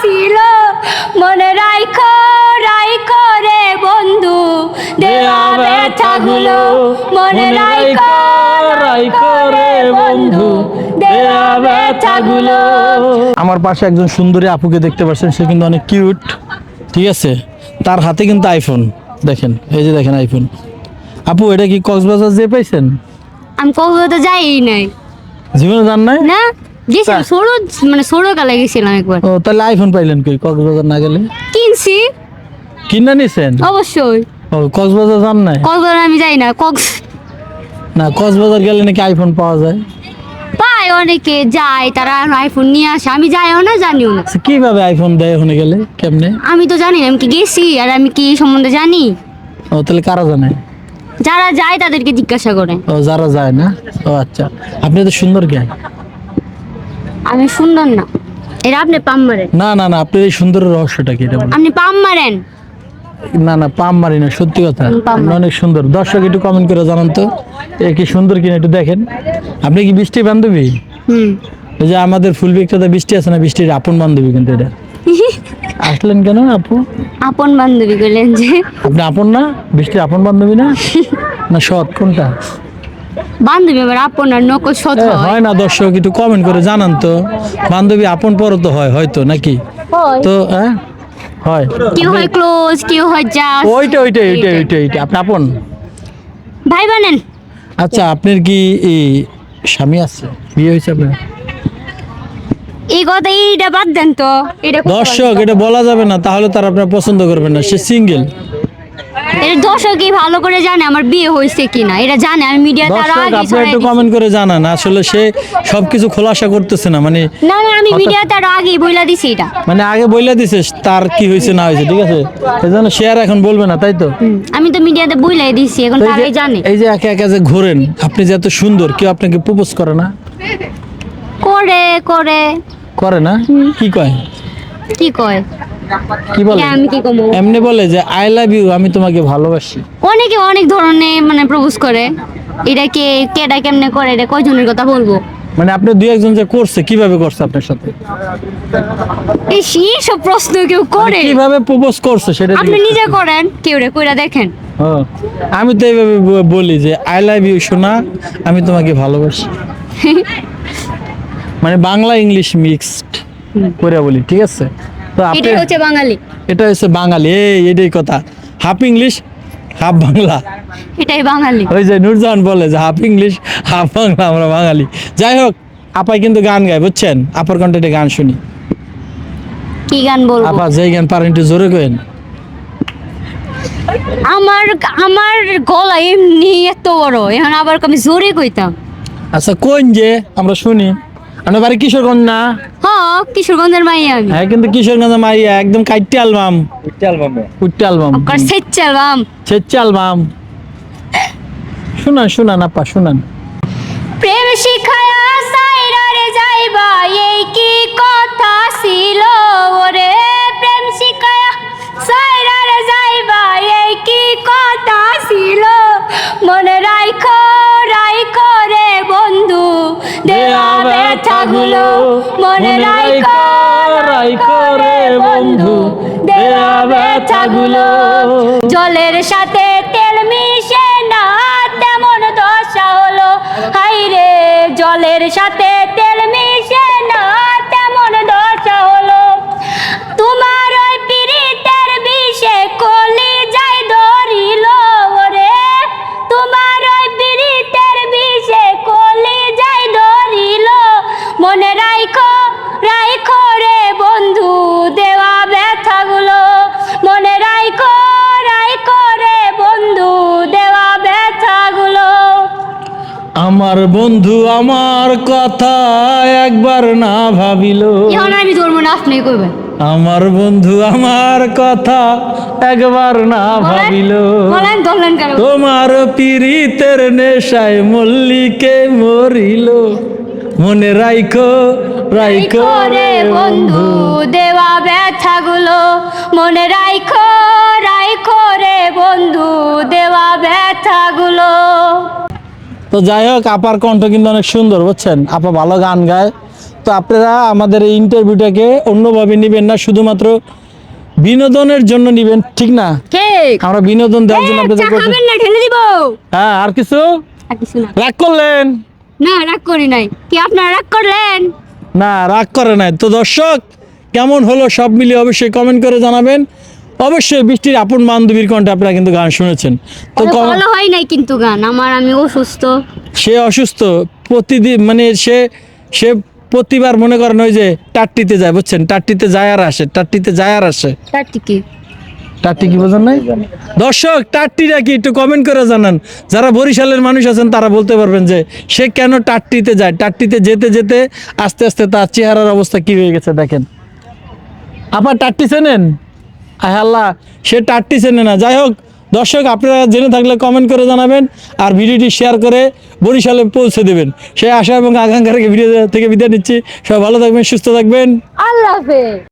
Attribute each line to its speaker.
Speaker 1: ছিল মনে রাইখো রাইখো রে বন্ধু দেওয়া ব্যথাগুলো মনে রাইখো রাইখো রে বন্ধু দেওয়া ব্যথাগুলো।
Speaker 2: আমার পাশে একজন সুন্দরী আপুকে দেখতে পাচ্ছেন, সে কিন্তু অনেক কিউট, ঠিক আছে। তার হাতে কিন্তু আইফোন, দেখেন এই যে দেখেন আইফোন। আপু এটা কি কক্সবাজার যে পাইছেন?
Speaker 1: আমি কক্সবাজার যাই নাই,
Speaker 2: জীবনে জান নাই
Speaker 1: না গেছিলাম ছোট মানে ছোটকালে গেছিলাম একবার।
Speaker 2: ও তাহলে আইফোন পাইলেন কই কক্সবাজার না গেলে?
Speaker 1: কিনছি,
Speaker 2: কিনা নিছেন?
Speaker 1: অবশ্যই।
Speaker 2: ও কক্সবাজার যান নাই?
Speaker 1: কক্সবাজার আমি যাই না,
Speaker 2: না কক্সবাজার গেলে নাকি আইফোন পাওয়া যায়।
Speaker 1: পায় অনেকে যায়, তারা আইফোন নিয়ে আসে, আমি যাইও না জানিও না।
Speaker 2: আচ্ছা, কিভাবে আইফোন দেয় ওখানে গেলে, কেমনে?
Speaker 1: আমি তো জানি না, আমি কি গেছি আর আমি কি এই সম্বন্ধে জানি?
Speaker 2: ও তাহলে কারা জানে?
Speaker 1: যারা যায় তাদেরকে জিজ্ঞাসা করে।
Speaker 2: ও যারা যায় না। ও আচ্ছা, আপনি তো সুন্দর জ্ঞান।
Speaker 1: আমি সুন্দর না, এটা আপনি পাম মারেন।
Speaker 2: না না না, আপনার এই সুন্দরের রহস্যটা কি এটা বলুন?
Speaker 1: আপনি পাম মারেন।
Speaker 2: না না, পাম মারি না, সত্যি কথা।
Speaker 1: পাম
Speaker 2: আপনি অনেক সুন্দর। দর্শক একটু কমেন্ট করে জানান তো এ কি সুন্দর কিনা একটু দেখেন। আপনি কি বৃষ্টি বান্ধবী? এই যে আমাদের ফুল বিক্রেতা বৃষ্টি আছে না, বৃষ্টির আপন বান্ধবী কিন্তু এটা। আসলেন কেন আপু?
Speaker 1: আপন বান্ধবী বললেন যে?
Speaker 2: আপনি আপন না, বৃষ্টির আপন বান্ধবী না? না সৎ কোনটা?
Speaker 1: বান্ধবী আবার আপন আর নকল সৎ হয়?
Speaker 2: হয় না, দর্শক একটু কমেন্ট করে জানান তো। বান্ধবী আপন পর তো হয় হয়তো নাকি? তো হ্যাঁ হয়,
Speaker 1: কেউ হয় ক্লোজ, কেউ হয় জাস্ট।
Speaker 2: ওইটা ওইটা ওইটা ওইটা ওইটা আপনি আপন।
Speaker 1: ভাই বানেন।
Speaker 2: আচ্ছা, আপনার কি এই স্বামী আছে, বিয়ে হয়েছে আপনার?
Speaker 1: এই কথা এইটা বাদ দেন তো, এটা
Speaker 2: দর্শক এটা বলা যাবে না, তাহলে তার আপনার পছন্দ করবেন না, সে সিঙ্গেল।
Speaker 1: এটা দর্শকই ভালো করে জানে আমার বিয়ে হয়েছে কিনা, এটা জানে। আমি মিডিয়াতে আরো
Speaker 2: দর্শক
Speaker 1: আগে
Speaker 2: আপনি একটু কমেন্ট করে জানান, আসলে সে সবকিছু খোলাসা করতেছে না, মানে
Speaker 1: না না, আমি মিডিয়াতে আরো আগেই বইলা দিছি এটা।
Speaker 2: মানে আগে বইলা দিছে তার কি হয়েছে না হয়েছে, ঠিক আছে। এই জন্য সে আর এখন বলবে না, তাই তো?
Speaker 1: আমি তো মিডিয়াতে বইলাই দিছি, এখন
Speaker 2: তো এই যে-
Speaker 1: তারাই জানে।
Speaker 2: এই যে একা একা যে ঘোরেন, আপনি যে এত সুন্দর, কেউ আপনাকে প্রপোজ করে না?
Speaker 1: করে করে
Speaker 2: করে না? কি কয়?
Speaker 1: কি কয়?
Speaker 2: কি বলে?
Speaker 1: আমি কি কমু?
Speaker 2: এমনি বলে যে আই লাভ ইউ, আমি তোমাকে ভালোবাসি।
Speaker 1: অনেকে অনেক ধরনের মানে প্রপোজ করে। এটা কে কেডা কেমনে করে, এটা কয়জনের কথা বলবো?
Speaker 2: মানে আপনি দুই একজন যে করছে, কিভাবে করছে আপনার সাথে?
Speaker 1: এই সব প্রশ্ন কেউ করে?
Speaker 2: কিভাবে প্রপোজ করছে সেটা
Speaker 1: আপনি
Speaker 2: জিজ্ঞেস
Speaker 1: নিজে
Speaker 2: করছি।
Speaker 1: করেন, কেউ রে কইরা দেখেন।
Speaker 2: ও, আমি তো এইভাবে বলি যে আই লাভ ইউ সোনা, আমি তোমাকে ভালোবাসি। মানে বাংলা ইংলিশ মিক্সড করে বলি, ঠিক আছে। তো আপনি
Speaker 1: এটাই হচ্ছে বাঙালি,
Speaker 2: এটা হচ্ছে বাঙালি, এটাই কথা। Half English half Bangla.
Speaker 1: এটাই বাঙালি।
Speaker 2: ওই যে নূরজাহান বলে যে হাফ ইংলিশ হাফ বাংলা, আমরা বাঙালি। যাই হোক, আপাই কিন্তু গান গায়, বুঝছেন? আপার কণ্ঠে গান শুনি।
Speaker 1: কি গান বলবো?
Speaker 2: আপা যেই গান পারেন একটু জোরে কইেন।
Speaker 1: আমার আমার গলা এমনি এত বড়, এখন আবার আমি জোরে কইতাম।
Speaker 2: আচ্ছা কোন যে আমরা শুনি। আমরা বাড়ি কিশোরগঞ্জ না?
Speaker 1: হ্যাঁ, কিশোরগঞ্জের মাইয়া আমি।
Speaker 2: হ্যাঁ, কিন্তু কিশোরগঞ্জ মাইয়া একদম কাইটে অ্যালবাম, উঠতে অ্যালবাম,
Speaker 1: ওকার সেচ্চালাম।
Speaker 2: ছেচ্ছে অ্যালবাম। শুনান শুনান আপা শুনান।
Speaker 1: প্রেম শিখায়া সাইরা রে যাইবা, এই কি কথা ছিল ওরে? প্রেম শিখায়া সাইরা রে যাইবা, এই কি কথা ছিল? মনে রাইখো রাইখো রে বন্ধু দেওয়া ব্যথাগুলো, মনে রাইখো রাইখো রে বন্ধু দেওয়া ব্যথাগুলো। জলের সাথে তেল মিশে না, তেমন দশা হলো হাই রে। জলের সাথে তেল মিশে না, তেমন দশা হলো। তোমার ওই পীড়িতের বিষে কলি যাই ধরিল রে। তোমার ওই পীড়িতের বিষে কলি যাই ধরিল। মনে রাইখো রাইখো রে বন্ধু দেওয়া ব্যথাগুলো, মনে রাইখো রাইখো রে বন্ধু দেওয়া ব্যথাগুলো।
Speaker 2: আমার বন্ধু আমার কথা একবার না ভাবিল।
Speaker 1: এখন আমি ধরবো না, আপনি কইবেন।
Speaker 2: আমার বন্ধু আমার কথা একবার না ভাবিল।
Speaker 1: বলেন ধরলেন কেন?
Speaker 2: তোমার পীড়িতের নেশায় মল্লিকে মরিল। মনে রাইখো রাইখো
Speaker 1: রে বন্ধু দেওয়া ব্যথাগুলো, মনে রাইখো রাইখো রে বন্ধু দেওয়া ব্যথাগুলো।
Speaker 2: তো যাই হোক, আপার কণ্ঠ কিন্তু অনেক সুন্দর, বুঝছেন? আপা ভালো গান গায়। তো আপনারা আমাদের এই ইন্টারভিউটাকে অন্যভাবে নেবেন না, শুধুমাত্র বিনোদনের জন্য নেবেন, ঠিক না?
Speaker 1: ঠিক
Speaker 2: আমরা বিনোদন দেওয়ার জন্য আপনাদের
Speaker 1: চা
Speaker 2: কাছে-
Speaker 1: খাবেন না ঢেলে দিব
Speaker 2: হ্যাঁ, আর কিছু
Speaker 1: আর কিছু না
Speaker 2: রাগ করলেন?
Speaker 1: না রাগ করি নাই কি আপনারা রাগ করলেন
Speaker 2: না, রাগ করে নাই। তো দর্শক, কেমন হলো সব মিলিয়ে অবশ্যই কমেন্ট করে জানাবেন। অবশ্যই বৃষ্টির আপন বান্ধবীর কণ্ঠে আপনারা কিন্তু গান শুনেছেন। তো
Speaker 1: ভালো হয় নাই কিন্তু গান আমার, আমি অসুস্থ।
Speaker 2: সে অসুস্থ, প্রতিদিন মানে সে সে প্রতিবার মনে করেন ওই যে টাট্টিতে যায়, বুঝছেন, টাট্টিতে যায় আর আসে, টাট্টিতে যায় আর আসে।
Speaker 1: তার কি
Speaker 2: টাট্টি কি বোঝেন নাই? দর্শক, টাট্টিটা কি একটু কমেন্ট করে জানান। যারা বরিশালের মানুষ আছেন তারা বলতে পারবেন যে সে কেন টাট্টিতে যায়। টাট্টিতে যেতে যেতে আস্তে আস্তে তার চেহারার অবস্থা কি হয়ে গেছে দেখেন। আবার টাট্টি চেনেন? আয় আল্লাহ, সে টাট্টি চেনে না। যাই হোক দর্শক, আপনারা জেনে থাকলে কমেন্ট করে জানাবেন, আর ভিডিওটি শেয়ার করে বরিশালে পৌঁছে দেবেন। সেই আশা এবং আকাঙ্ক্ষা রেখে ভিডিও থেকে বিদায় নিচ্ছি। সবাই ভালো থাকবেন, সুস্থ থাকবেন।
Speaker 1: আল্লাহ হাফেজ।